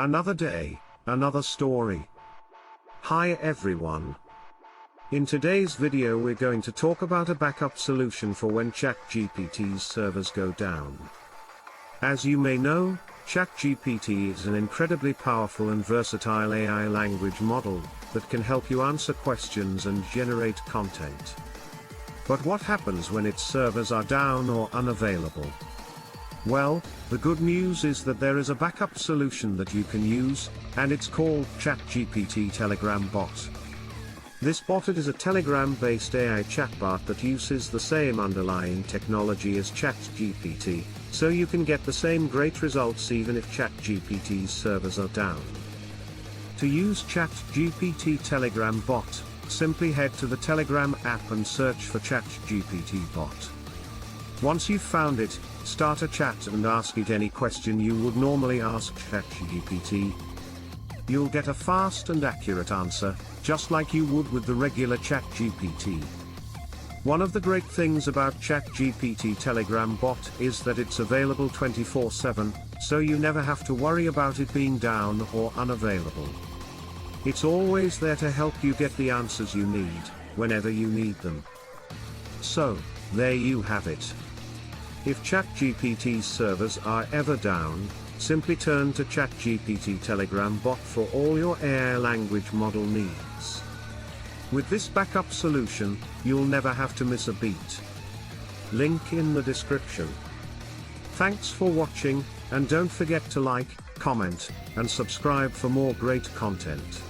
Another day, another story. Hi everyone. In today's video we're going to talk about a backup solution for when ChatGPT's servers go down. As you may know, ChatGPT is an incredibly powerful and versatile AI language model that can help you answer questions and generate content. But what happens when its servers are down or unavailable? Well, the good news is that there is a backup solution that you can use, and it's called ChatGPT Telegram Bot. This bot is a Telegram-based AI chatbot that uses the same underlying technology as ChatGPT, so you can get the same great results even if ChatGPT's servers are down. To use ChatGPT Telegram Bot, simply head to the Telegram app and search for ChatGPT Bot. Once you've found it, start a chat and ask it any question you would normally ask ChatGPT. You'll get a fast and accurate answer, just like you would with the regular ChatGPT. One of the great things about ChatGPT Telegram Bot is that it's available 24/7, so you never have to worry about it being down or unavailable. It's always there to help you get the answers you need, whenever you need them. So, there you have it. If ChatGPT's servers are ever down, simply turn to ChatGPT Telegram Bot for all your AI language model needs. With this backup solution, you'll never have to miss a beat. Link in the description. Thanks for watching, and don't forget to like, comment, and subscribe for more great content.